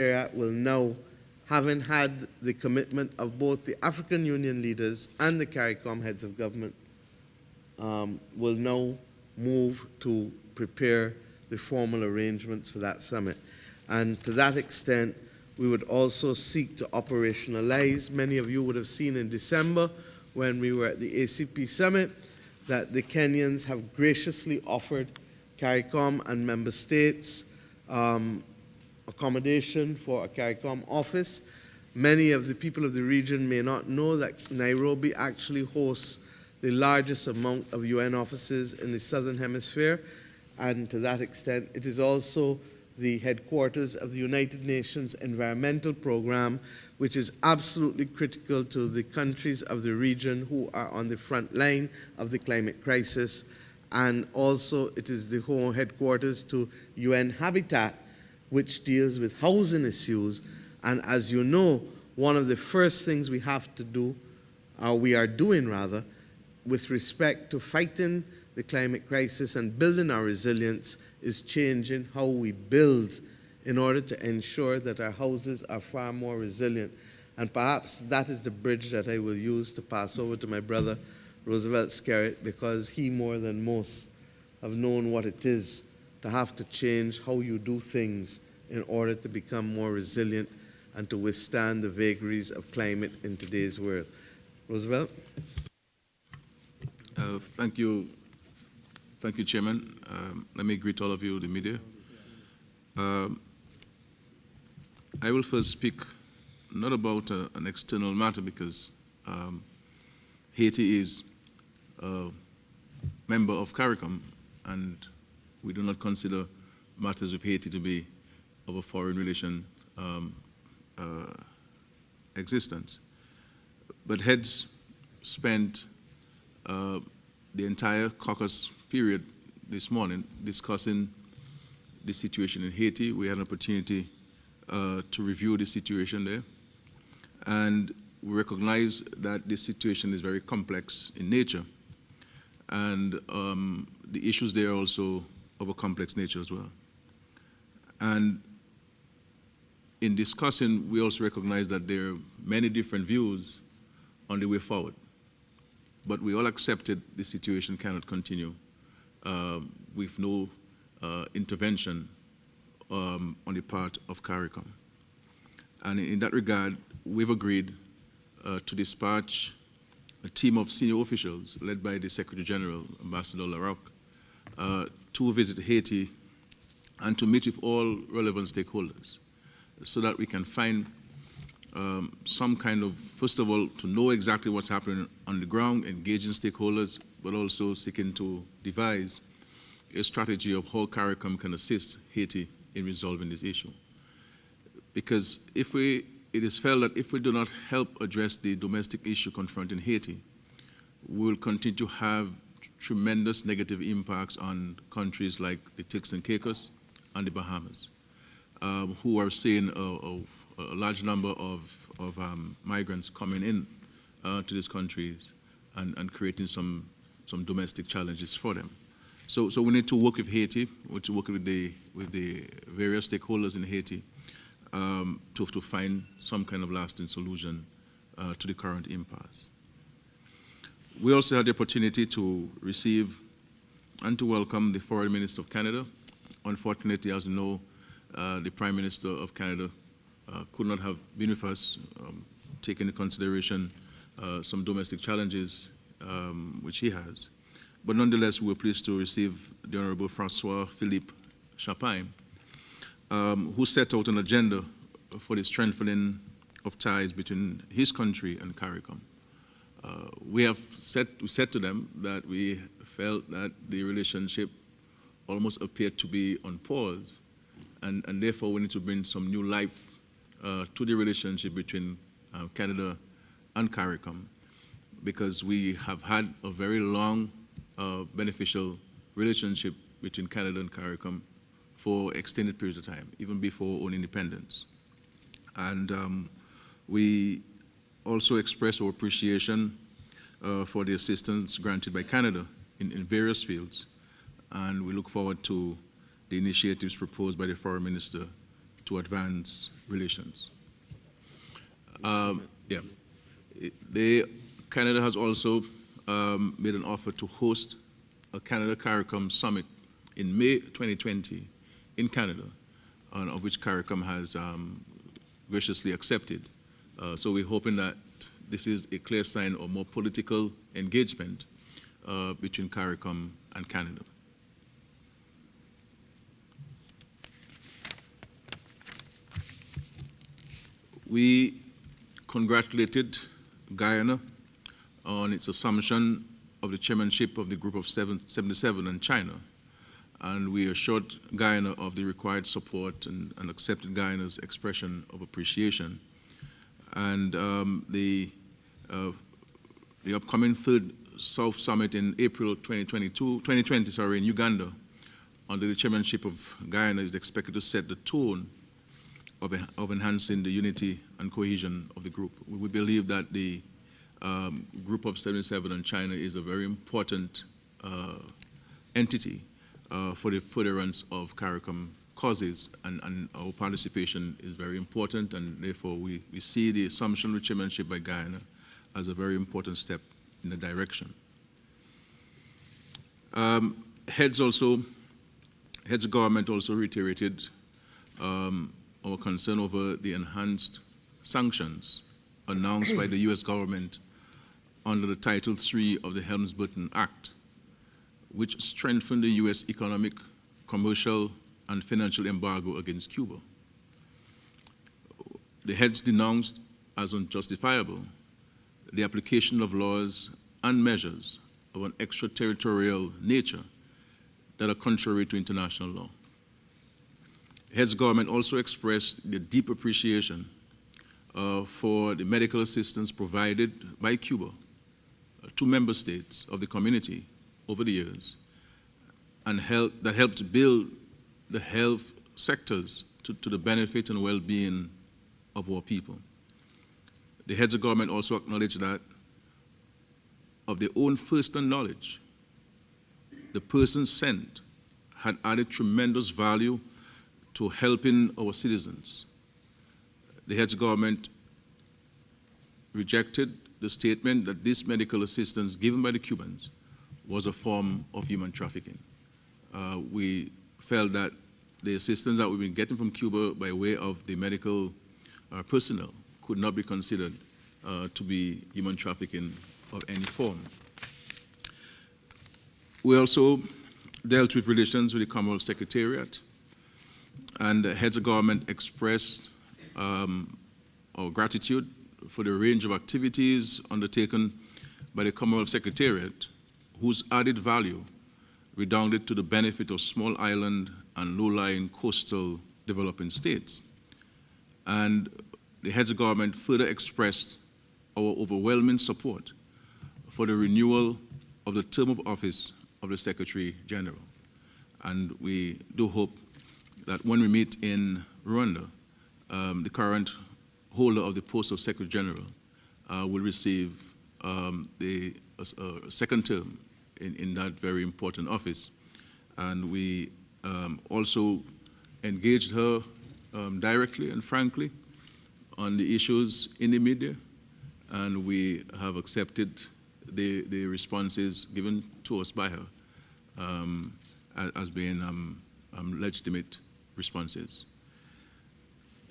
area will now, having had the commitment of both the African Union leaders and the CARICOM heads of government, will now move to prepare the formal arrangements for that summit. And to that extent, we would also seek to operationalize. Many of you would have seen in December when we were at the ACP summit that the Kenyans have graciously offered CARICOM and member states accommodation for a CARICOM office. Many of the people of the region may not know that Nairobi actually hosts the largest amount of UN offices in the Southern Hemisphere, and to that extent, it is also the headquarters of the United Nations Environmental Program, which is absolutely critical to the countries of the region who are on the front line of the climate crisis. And also, it is the home headquarters to UN Habitat, which deals with housing issues. And as you know, one of the first things we have to do, or we are doing rather, with respect to fighting the climate crisis and building our resilience is changing how we build in order to ensure that our houses are far more resilient. And perhaps that is the bridge that I will use to pass over to my brother, Roosevelt Skerritt, because he more than most have known what it is to have to change how you do things in order to become more resilient and to withstand the vagaries of climate in today's world. Roosevelt? Thank you, Chairman. Let me greet all of you, the media. I will first speak not about an external matter because Haiti is a member of CARICOM, and we do not consider matters with Haiti to be of a foreign relation existence. But heads spent the entire caucus period this morning discussing the situation in Haiti. We had an opportunity to review the situation there, and we recognize that this situation is very complex in nature, and the issues there are also of a complex nature as well. And in discussing, we also recognize that there are many different views on the way forward. But we all accepted the situation cannot continue with no intervention on the part of CARICOM. And in that regard, we've agreed to dispatch a team of senior officials led by the Secretary General, Ambassador Larocque, to visit Haiti and to meet with all relevant stakeholders so that we can find some kind of, first of all, to know exactly what's happening on the ground, engaging stakeholders, but also seeking to devise a strategy of how CARICOM can assist Haiti in resolving this issue. Because it is felt that if we do not help address the domestic issue confronting Haiti, we will continue to have tremendous negative impacts on countries like the Turks and Caicos and the Bahamas, who are seeing a large number of migrants coming in to these countries and creating some domestic challenges for them. So we need to work with Haiti, to work with the various stakeholders in Haiti to find some kind of lasting solution to the current impasse. We also had the opportunity to receive and to welcome the Foreign Minister of Canada. Unfortunately, as you know, the Prime Minister of Canada could not have been with us, taking into consideration some domestic challenges which he has. But nonetheless, we were pleased to receive the Honorable Francois-Philippe Chapin, who set out an agenda for the strengthening of ties between his country and CARICOM. We said to them that we felt that the relationship almost appeared to be on pause, and therefore we need to bring some new life to the relationship between Canada and CARICOM, because we have had a very long beneficial relationship between Canada and CARICOM for extended periods of time, even before our own independence. And we also express our appreciation for the assistance granted by Canada in various fields, and we look forward to the initiatives proposed by the Foreign Minister to advance relations. Canada has also made an offer to host a Canada-CARICOM summit in May 2020 in Canada, of which CARICOM has graciously accepted. So we're hoping that this is a clear sign of more political engagement between CARICOM and Canada. We congratulated Guyana on its assumption of the chairmanship of the Group of 77 in China, and we assured Guyana of the required support and accepted Guyana's expression of appreciation. And the upcoming Third South Summit in April 2020 in Uganda, under the chairmanship of Guyana, is expected to set the tone of enhancing the unity and cohesion of the group. We believe that the Group of 77 in China is a very important entity for the furtherance of CARICOM causes, and our participation is very important, and therefore we see the assumption of chairmanship by Guyana as a very important step in the direction. Heads of government also reiterated our concern over the enhanced sanctions announced by the U.S. government under the Title III of the Helms-Burton Act, which strengthened the U.S. economic, commercial, and financial embargo against Cuba. The heads denounced as unjustifiable the application of laws and measures of an extraterritorial nature that are contrary to international law. Heads government also expressed their deep appreciation for the medical assistance provided by Cuba to member states of the community over the years, and that helped build the health sectors to the benefit and well-being of our people. The heads of government also acknowledged that of their own first-hand knowledge, the persons sent had added tremendous value to helping our citizens. The heads of government rejected the statement that this medical assistance given by the Cubans was a form of human trafficking. We felt that the assistance that we've been getting from Cuba by way of the medical personnel could not be considered to be human trafficking of any form. We also dealt with relations with the Commonwealth Secretariat, and the heads of government expressed our gratitude for the range of activities undertaken by the Commonwealth Secretariat, whose added value redounded to the benefit of small island and low-lying coastal developing states. And the heads of government further expressed our overwhelming support for the renewal of the term of office of the Secretary General. And we do hope that when we meet in Rwanda, the current holder of the post of Secretary General will receive the second term in that very important office. And we also engaged her directly and frankly on the issues in the media, and we have accepted the responses given to us by her as being legitimate responses.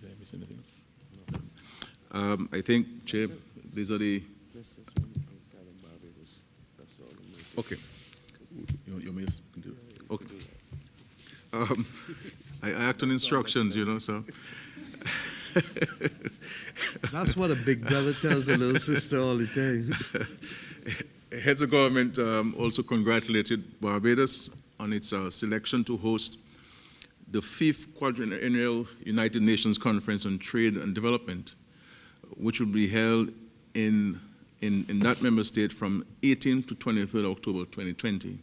Did I miss anything? No. I think, Chair, these are the... Okay. You may do it. Okay. I act on instructions, you know, so... That's what a big brother tells a little sister all the time. Heads of government also congratulated Barbados on its selection to host the 5th Quadrennial United Nations Conference on Trade and Development, which will be held in that member state from 18th to 23rd October 2020.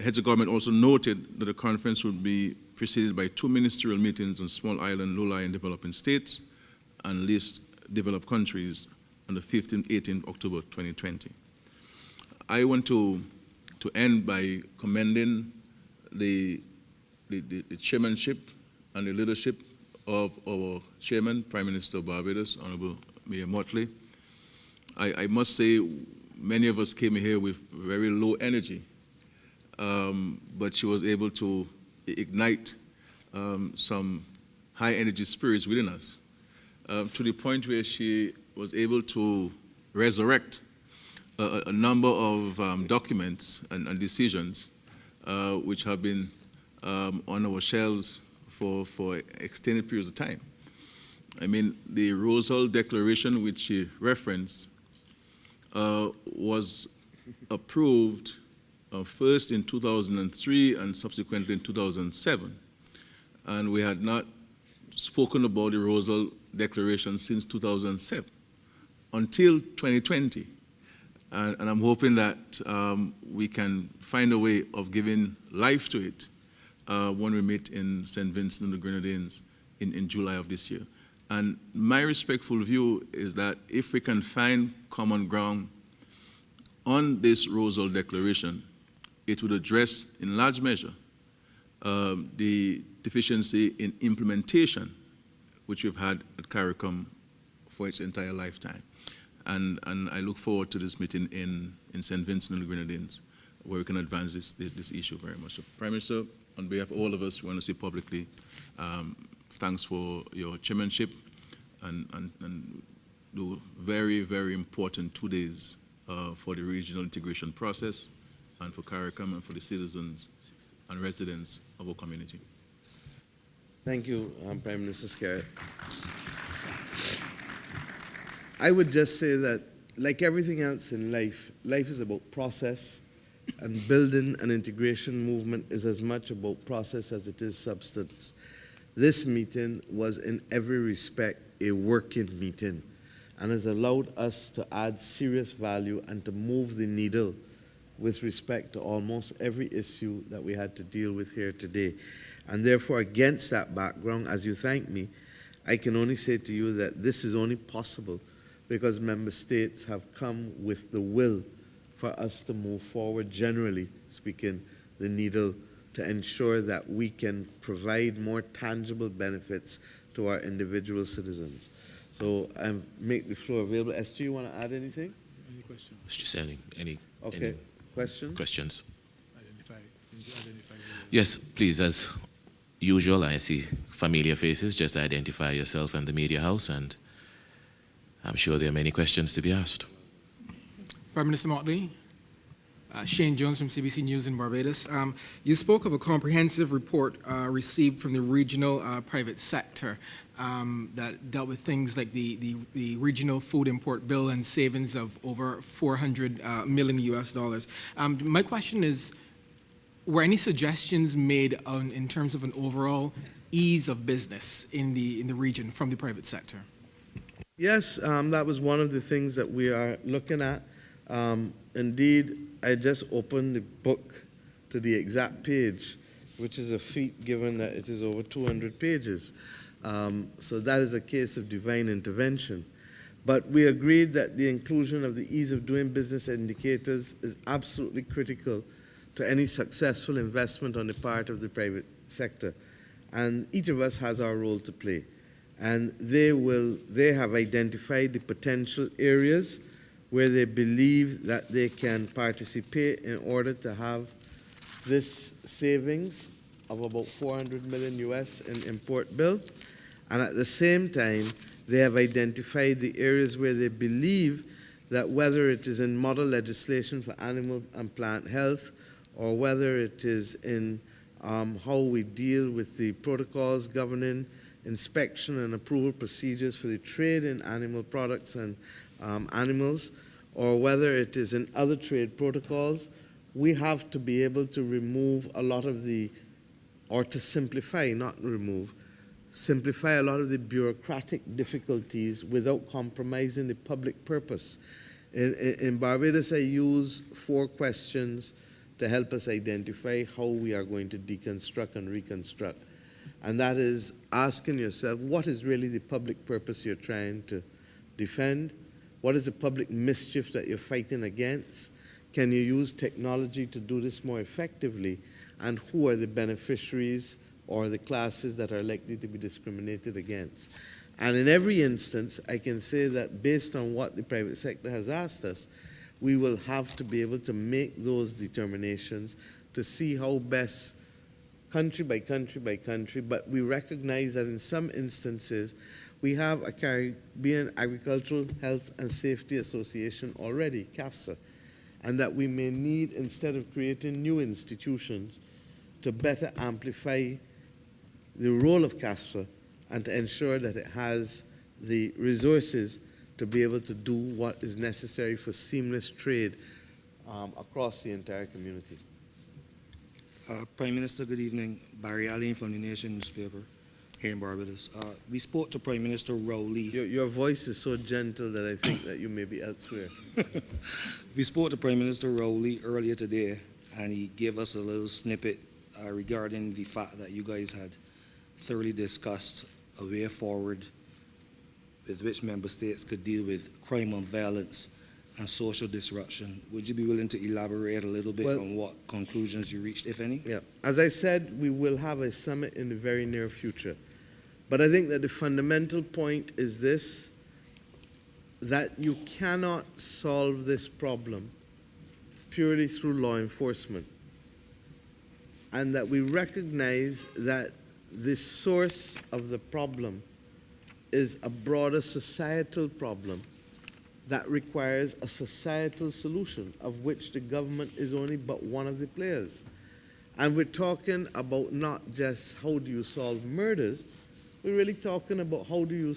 Heads of government also noted that the conference would be preceded by 2 ministerial meetings on small island, low-lying developing states and least developed countries on the 15th and 18th October 2020. I want to end by commending the chairmanship and the leadership of our chairman, Prime Minister of Barbados, Honorable Mayor Motley. I must say, many of us came here with very low energy, but she was able to ignite some high energy spirits within us, to the point where she was able to resurrect a number of documents and decisions which have been on our shelves for extended periods of time. I mean, the Rosal Declaration, which she referenced, was approved first in 2003 and subsequently in 2007. And we had not spoken about the Rosal Declaration since 2007 until 2020. And I'm hoping that we can find a way of giving life to it when we meet in St. Vincent and the Grenadines in July of this year. And my respectful view is that if we can find common ground on this Rosal Declaration, it would address in large measure the deficiency in implementation which we've had at CARICOM for its entire lifetime. And I look forward to this meeting in St. Vincent and the Grenadines, where we can advance this issue very much. So, Prime Minister, on behalf of all of us, we want to say publicly, thanks for your chairmanship and the very, very important 2 days for the regional integration process and for CARICOM and for the citizens and residents of our community. Thank you, Prime Minister Skerritt. I would just say that, like everything else in life, life is about process, and building an integration movement is as much about process as it is substance. This meeting was in every respect a working meeting and has allowed us to add serious value and to move the needle with respect to almost every issue that we had to deal with here today. And therefore, against that background, as you thank me, I can only say to you that this is only possible because member states have come with the will for us to move forward, generally speaking, the needle to ensure that we can provide more tangible benefits to our individual citizens. So I make the floor available. Esther, you want to add anything? Any questions? Just any Okay. Question? questions? Identify. Yes, please, as usual, I see familiar faces. Just identify yourself and the media house, and I'm sure there are many questions to be asked. Prime Minister Motley, Shane Jones from CBC News in Barbados. You spoke of a comprehensive report received from the regional private sector that dealt with things like the regional food import bill and savings of over $400 million US. My question is, were any suggestions made in terms of an overall ease of business in the region from the private sector? Yes, that was one of the things that we are looking at. Indeed, I just opened the book to the exact page, which is a feat given that it is over 200 pages. So that is a case of divine intervention. But we agreed that the inclusion of the ease of doing business indicators is absolutely critical to any successful investment on the part of the private sector. And each of us has our role to play. And they have identified the potential areas where they believe that they can participate in order to have this savings of about $400 million US in import bill. And at the same time, they have identified the areas where they believe that whether it is in model legislation for animal and plant health, or whether it is in how we deal with the protocols governing inspection and approval procedures for the trade in animal products and animals, or whether it is in other trade protocols, we have to be able to remove a lot of the, or to simplify, not remove, simplify a lot of the bureaucratic difficulties without compromising the public purpose. In Barbados, I use 4 questions to help us identify how we are going to deconstruct and reconstruct. And that is asking yourself, what is really the public purpose you're trying to defend? What is the public mischief that you're fighting against? Can you use technology to do this more effectively? And who are the beneficiaries or the classes that are likely to be discriminated against. And in every instance, I can say that based on what the private sector has asked us, we will have to be able to make those determinations to see how best, country by country by country, but we recognize that in some instances, we have a Caribbean Agricultural Health and Safety Association already, CAFSA, and that we may need, instead of creating new institutions, to better amplify the role of CAFSA and to ensure that it has the resources to be able to do what is necessary for seamless trade across the entire community. Prime Minister, good evening. Barry Allen from the Nation newspaper here in Barbados. We spoke to Prime Minister Rowley. Your voice is so gentle that I think that you may be elsewhere. We spoke to Prime Minister Rowley earlier today, and he gave us a little snippet regarding the fact that you guys had thoroughly discussed a way forward with which member states could deal with crime and violence and social disruption. Would you be willing to elaborate a little bit on what conclusions you reached, if any? Yeah. As I said, we will have a summit in the very near future. But I think that the fundamental point is this, that you cannot solve this problem purely through law enforcement. And that we recognize that the source of the problem is a broader societal problem that requires a societal solution, of which the government is only but one of the players. And we're talking about not just how do you solve murders, we're really talking about how do you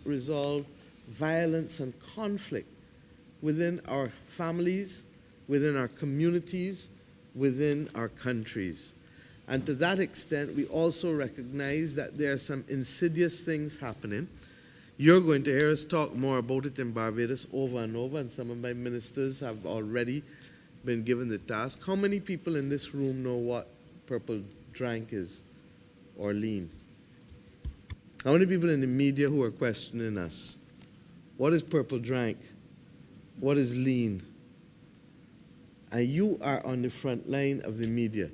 resolve violence and conflict within our families, within our communities, within our countries. And to that extent, we also recognize that there are some insidious things happening. You're going to hear us talk more about it in Barbados over and over, and some of my ministers have already been given the task. How many people in this room know what purple drank is, or lean? How many people in the media who are questioning us? What is purple drank? What is lean? And you are on the front line of the media.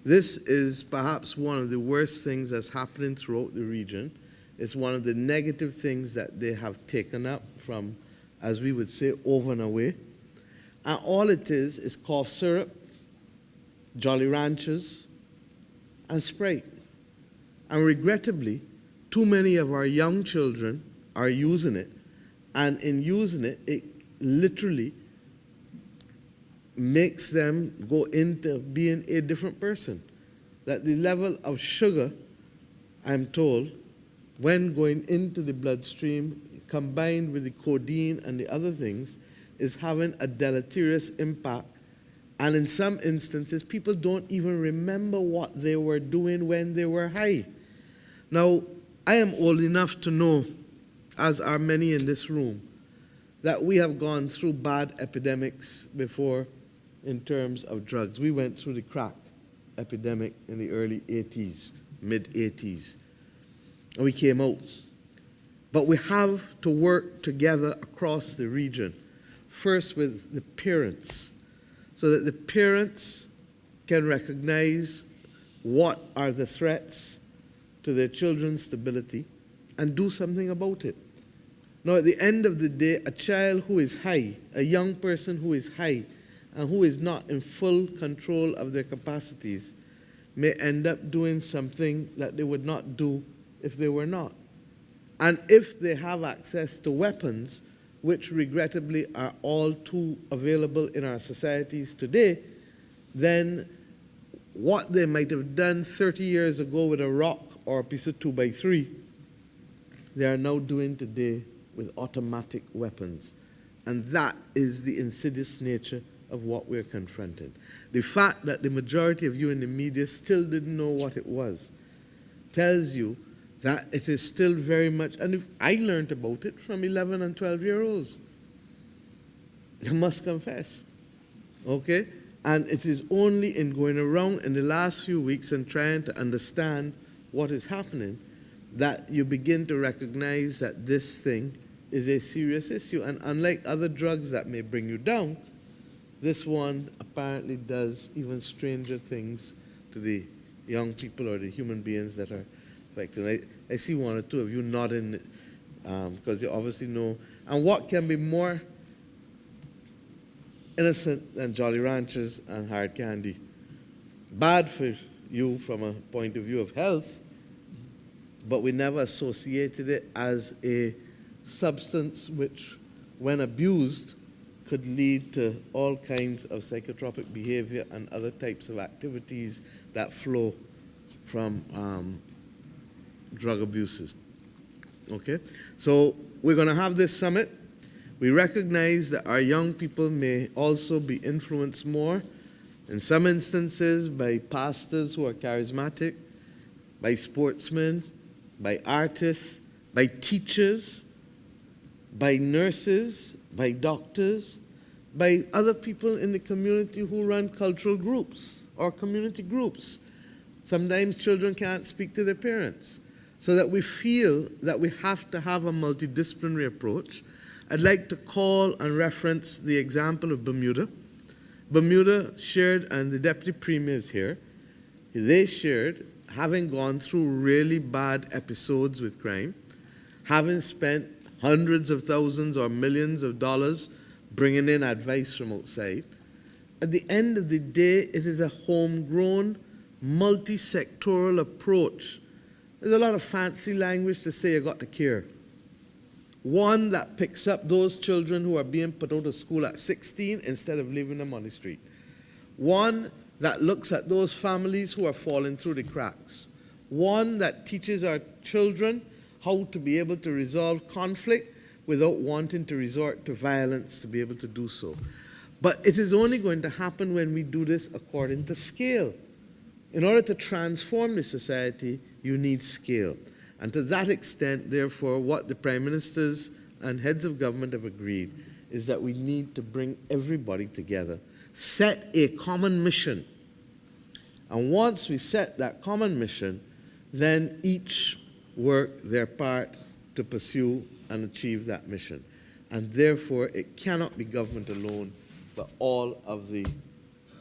This is perhaps one of the worst things that's happening throughout the region. It's one of the negative things that they have taken up from, as we would say, over and away. And all it is cough syrup, Jolly Ranchers, and Sprite. And regrettably, too many of our young children are using it. And in using it, it literally makes them go into being a different person. That the level of sugar, I'm told, when going into the bloodstream, combined with the codeine and the other things, is having a deleterious impact. And in some instances, people don't even remember what they were doing when they were high. Now, I am old enough to know, as are many in this room, that we have gone through bad epidemics before in terms of drugs. We went through the crack epidemic in the early 80s, mid-80s. And we came out. But we have to work together across the region, first with the parents, so that the parents can recognize what are the threats to their children's stability and do something about it. Now, at the end of the day, a child who is high, a young person who is high, and who is not in full control of their capacities may end up doing something that they would not do if they were not. And if they have access to weapons, which regrettably are all too available in our societies today, then what they might have done 30 years ago with a rock or a piece of 2x3, they are now doing today with automatic weapons. And that is the insidious nature of what we're confronting. The fact that the majority of you in the media still didn't know what it was tells you that it is still very much, and I learned about it from 11 and 12-year-olds. I must confess, okay? And it is only in going around in the last few weeks and trying to understand what is happening that you begin to recognize that this thing is a serious issue. And unlike other drugs that may bring you down, this one apparently does even stranger things to the young people or the human beings that are affected. I see one or two of you nodding because you obviously know. And what can be more innocent than Jolly Ranchers and hard candy? Bad for you from a point of view of health, but we never associated it as a substance which, when abused, could lead to all kinds of psychotropic behavior and other types of activities that flow from drug abuses. Okay? So we're going to have this summit. We recognize that our young people may also be influenced more, in some instances, by pastors who are charismatic, by sportsmen, by artists, by teachers, by nurses, by doctors, by other people in the community who run cultural groups or community groups. Sometimes children can't speak to their parents. So that we feel that we have to have a multidisciplinary approach. I'd like to call and reference the example of Bermuda. Bermuda shared, and the Deputy Premier is here, they shared, having gone through really bad episodes with crime, having spent hundreds of thousands or millions of dollars bringing in advice from outside. At the end of the day, it is a homegrown, multi-sectoral approach. There's a lot of fancy language to say you got to care. One that picks up those children who are being put out of school at 16 instead of leaving them on the street. One that looks at those families who are falling through the cracks. One that teaches our children how to be able to resolve conflict without wanting to resort to violence to be able to do so. But it is only going to happen when we do this according to scale. In order to transform the society, you need scale. And to that extent, therefore, what the prime ministers and heads of government have agreed is that we need to bring everybody together, set a common mission. And once we set that common mission, then each work their part to pursue and achieve that mission. And therefore, it cannot be government alone, but all of the,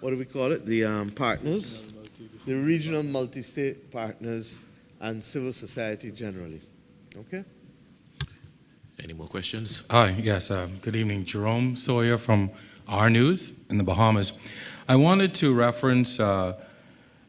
what do we call it, the partners, the regional multi-state partners, and civil society generally. Okay? Any more questions? Hi, yes, good evening. Jerome Sawyer from R News in the Bahamas. I wanted to reference the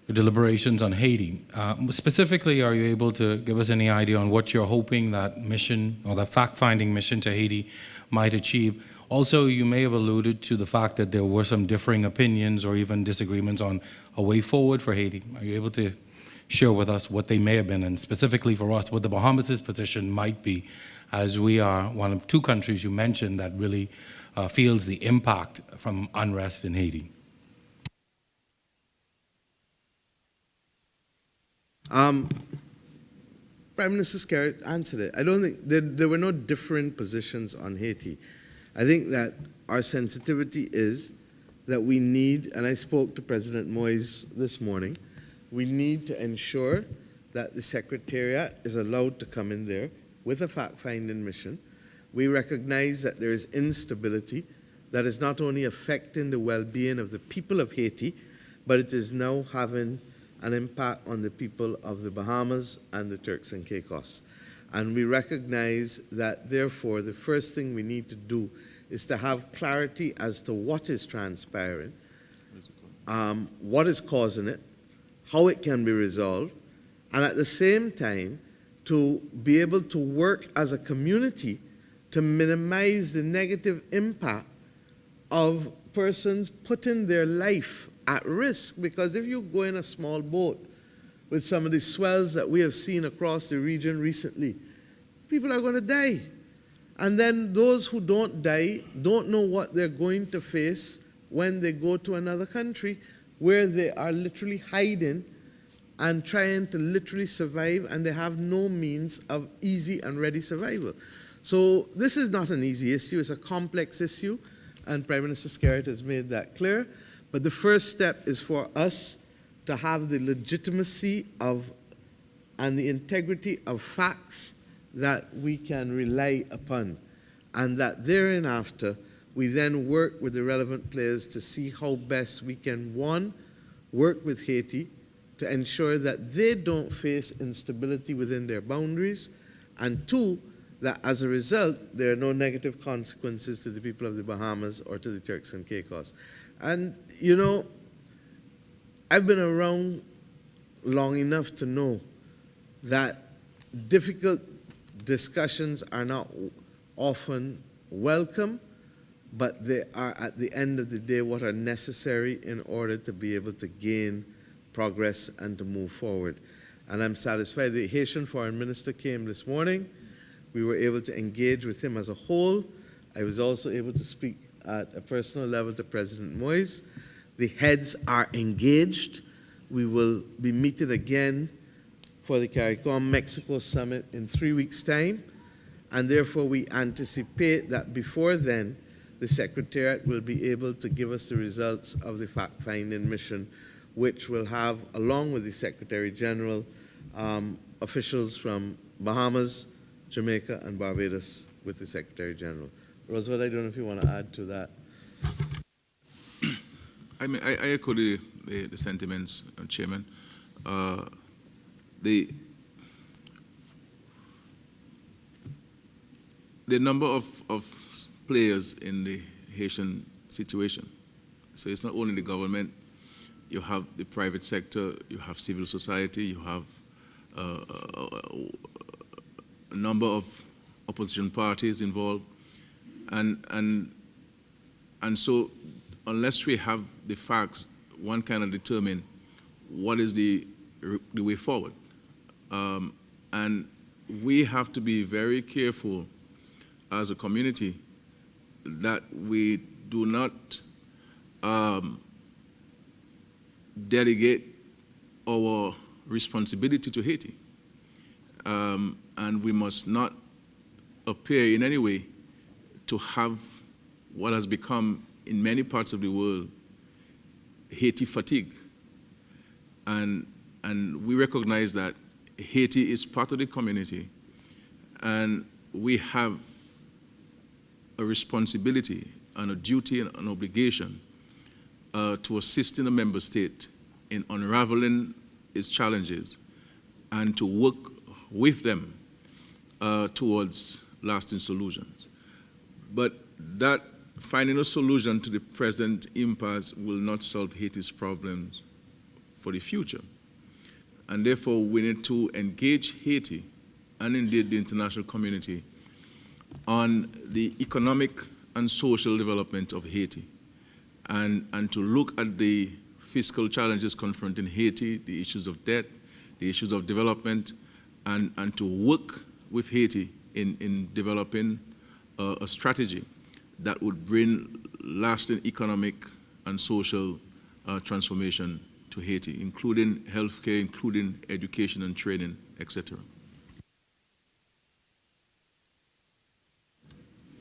deliberations on Haiti. Specifically, are you able to give us any idea on what you're hoping that mission or the fact-finding mission to Haiti might achieve? Also, you may have alluded to the fact that there were some differing opinions or even disagreements on a way forward for Haiti. Are you able to share with us what they may have been, and specifically for us, what the Bahamas' position might be, as we are one of two countries you mentioned that really feels the impact from unrest in Haiti? Prime Minister Skerritt answered it. I don't think there were no different positions on Haiti. I think that our sensitivity is that we need, and I spoke to President Moïse this morning, we need to ensure that the Secretariat is allowed to come in there with a fact-finding mission. We recognize that there is instability that is not only affecting the well-being of the people of Haiti, but it is now having an impact on the people of the Bahamas and the Turks and Caicos. And we recognize that, therefore, the first thing we need to do is to have clarity as to what is transpiring, what is causing it, how it can be resolved, and at the same time, to be able to work as a community to minimize the negative impact of persons putting their life at risk. Because if you go in a small boat with some of the swells that we have seen across the region recently, people are going to die. And then those who don't die don't know what they're going to face when they go to another country where they are literally hiding and trying to literally survive, and they have no means of easy and ready survival. So this is not an easy issue. It's a complex issue, and Prime Minister Skerritt has made that clear. But the first step is for us to have the legitimacy of and the integrity of facts that we can rely upon, and that thereafter we then work with the relevant players to see how best we can, one, work with Haiti to ensure that they don't face instability within their boundaries, and two, that as a result, there are no negative consequences to the people of the Bahamas or to the Turks and Caicos. And, you know, I've been around long enough to know that difficult discussions are not often welcome, but they are, at the end of the day, what are necessary in order to be able to gain progress and to move forward. And I'm satisfied. The Haitian Foreign Minister came this morning. We were able to engage with him as a whole. I was also able to speak at a personal level to President Moise. The heads are engaged. We will be meeting again for the CARICOM-Mexico Summit in 3 weeks' time, and therefore we anticipate that before then, the Secretariat will be able to give us the results of the fact-finding mission, which will have, along with the Secretary General, officials from Bahamas, Jamaica, and Barbados with the Secretary General. Roosevelt, I don't know if you want to add to that. I mean, I echo the sentiments, Chairman. The number of players in the Haitian situation. So it's not only the government, you have the private sector, you have civil society, you have a number of opposition parties involved. And so unless we have the facts, one cannot determine what is the way forward. And we have to be very careful as a community that we do not delegate our responsibility to Haiti. And we must not appear in any way to have what has become, in many parts of the world, Haiti fatigue. And we recognize that Haiti is part of the community, and we have a responsibility and a duty and an obligation to assist in a member state in unraveling its challenges and to work with them towards lasting solutions. But that finding a solution to the present impasse will not solve Haiti's problems for the future. And therefore, we need to engage Haiti and indeed the international community on the economic and social development of Haiti, and to look at the fiscal challenges confronting Haiti, the issues of debt, the issues of development, and to work with Haiti in developing a strategy that would bring lasting economic and social transformation to Haiti, including healthcare, including education and training, etc.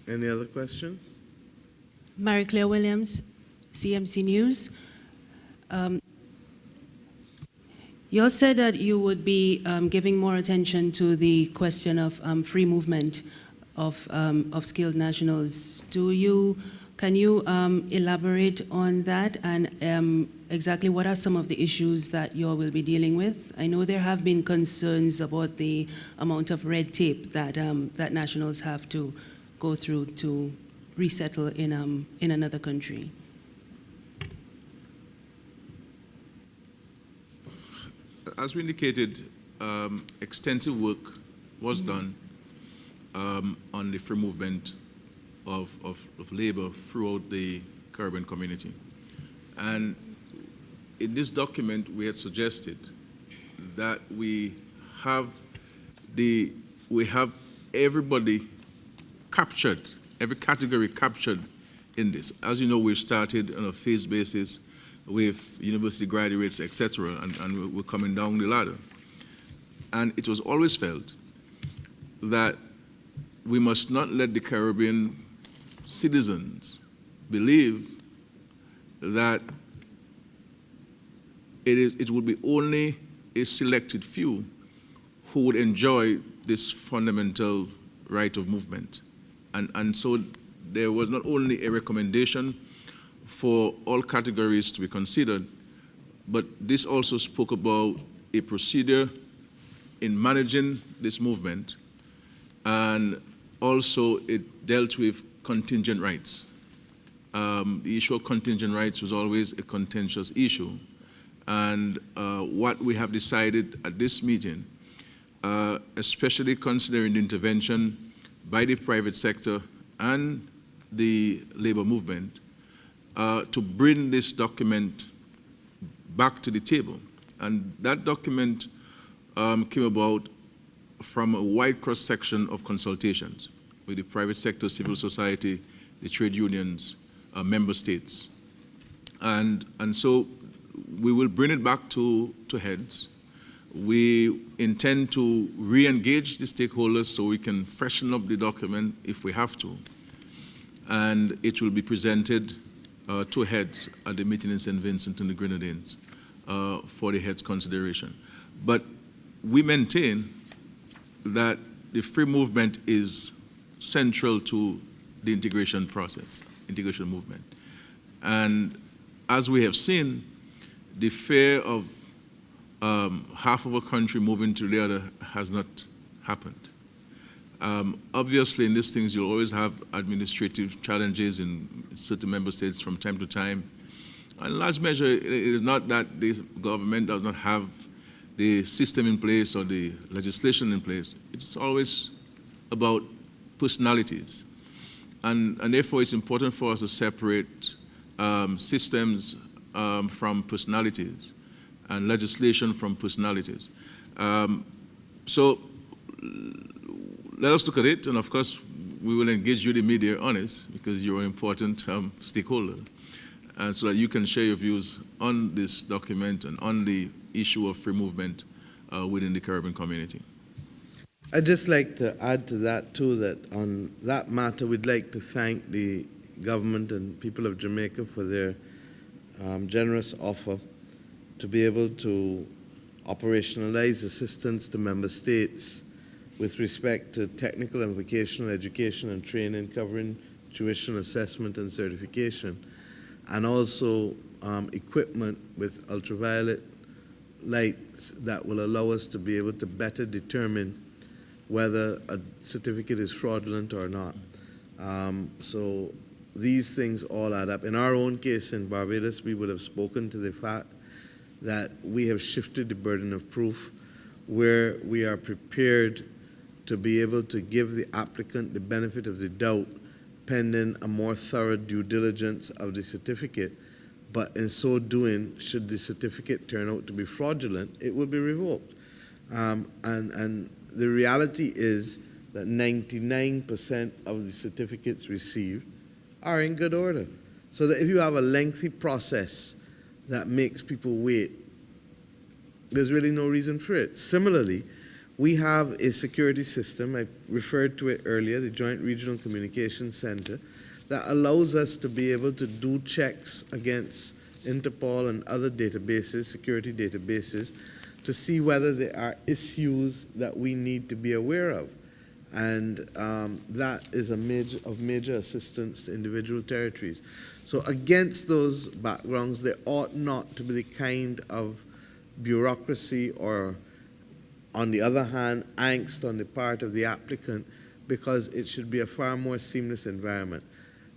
Any other questions? Mary Claire Williams, CMC News. You all said that you would be giving more attention to the question of free movement of skilled nationals. Can you elaborate on that, and exactly what are some of the issues that you all will be dealing with? I know there have been concerns about the amount of red tape that that nationals have to go through to resettle in another country. As we indicated, extensive work was done on the free movement of labor throughout the Caribbean community. And in this document, we had suggested that we have everybody captured, every category captured in this. As you know, we've started on a phase basis with university graduates, etc., and we're coming down the ladder. And it was always felt that we must not let the Caribbean citizens believe that it would be only a selected few who would enjoy this fundamental right of movement. And so there was not only a recommendation for all categories to be considered, but this also spoke about a procedure in managing this movement, and also it dealt with contingent rights. The issue of contingent rights was always a contentious issue, and what we have decided at this meeting, especially considering the intervention by the private sector and the labor movement, to bring this document back to the table. And that document came about from a wide cross-section of consultations with the private sector, civil society, the trade unions, member states. And so we will bring it back to heads. We intend to re-engage the stakeholders so we can freshen up the document if we have to. And it will be presented to heads at the meeting in St. Vincent and the Grenadines for the heads' consideration. But we maintain that the free movement is central to the integration process, integration movement. And as we have seen, the fear of half of a country moving to the other has not happened. Obviously, in these things, you'll always have administrative challenges in certain member states from time to time. In large measure, it is not that the government does not have the system in place or the legislation in place. It's always about personalities. And therefore, it's important for us to separate systems from personalities and legislation from personalities. So let us look at it, and of course, we will engage you, the media, on it, because you're an important stakeholder, and so that you can share your views on this document and on the issue of free movement within the Caribbean community. I'd just like to add to that, too, that on that matter, we'd like to thank the government and people of Jamaica for their generous offer to be able to operationalize assistance to member states with respect to technical and vocational education and training covering tuition assessment and certification, and also equipment with ultraviolet lights that will allow us to be able to better determine whether a certificate is fraudulent or not. So these things all add up. In our own case in Barbados, we would have spoken to the fact that we have shifted the burden of proof, where we are prepared to be able to give the applicant the benefit of the doubt pending a more thorough due diligence of the certificate. But in so doing, should the certificate turn out to be fraudulent, it will be revoked. And the reality is that 99% of the certificates received are in good order. So that if you have a lengthy process that makes people wait, there's really no reason for it. Similarly, we have a security system, I referred to it earlier, the Joint Regional Communications Center, that allows us to be able to do checks against Interpol and other databases, security databases, to see whether there are issues that we need to be aware of. And that is of major assistance to individual territories. So against those backgrounds, there ought not to be the kind of bureaucracy or, on the other hand, angst on the part of the applicant, because it should be a far more seamless environment.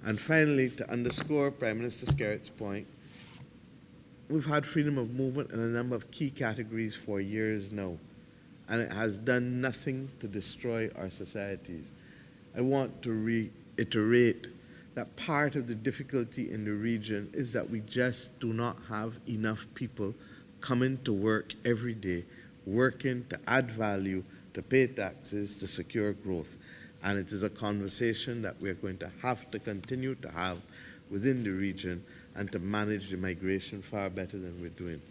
And finally, to underscore Prime Minister Skerritt's point, we've had freedom of movement in a number of key categories for years now, and it has done nothing to destroy our societies. I want to reiterate that part of the difficulty in the region is that we just do not have enough people coming to work every day, working to add value, to pay taxes, to secure growth. And it is a conversation that we're going to have to continue to have within the region and to manage the migration far better than we're doing.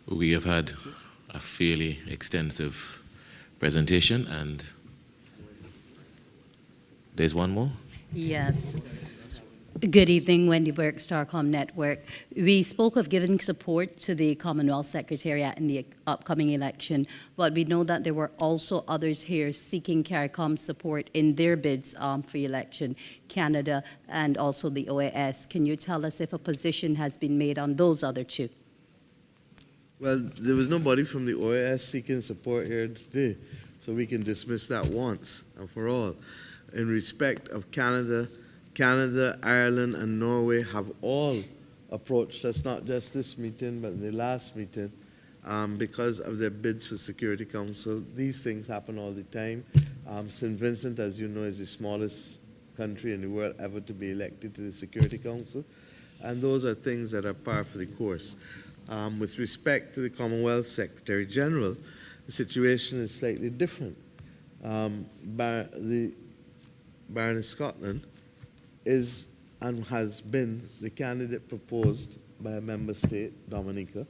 We have had a fairly extensive presentation, and there's one more. Yes. Good evening, Wendy Burke, Starcom Network. We spoke of giving support to the Commonwealth Secretariat in the upcoming election, but we know that there were also others here seeking CARICOM support in their bids for election, Canada and also the OAS. Can you tell us if a position has been made on those other two? Well, there was nobody from the OAS seeking support here today, so we can dismiss that once and for all. In respect of Canada, Ireland, and Norway have all approached us, not just this meeting, but the last meeting, because of their bids for Security Council. These things happen all the time. St. Vincent, as you know, is the smallest country in the world ever to be elected to the Security Council, and those are things that are par for the course. With respect to the Commonwealth Secretary General, the situation is slightly different. The Baroness Scotland is and has been the candidate proposed by a member state, Dominica,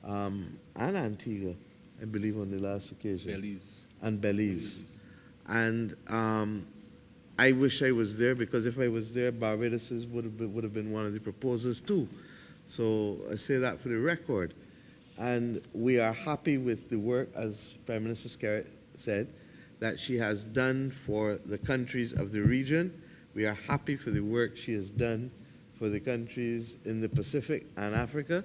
and Antigua, I believe on the last occasion. Belize. And Belize. And I wish I was there, because if I was there, Barbados would have been one of the proposers too. So I say that for the record. And we are happy with the work, as Prime Minister Skerritt said, that she has done for the countries of the region. We are happy for the work she has done for the countries in the Pacific and Africa.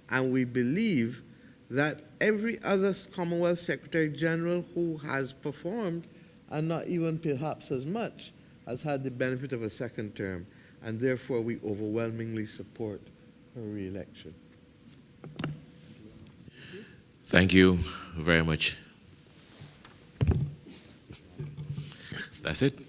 And we believe that every other Commonwealth Secretary General who has performed, and not even perhaps as much, has had the benefit of a second term. And therefore, we overwhelmingly support her re-election. Thank you very much. That's it.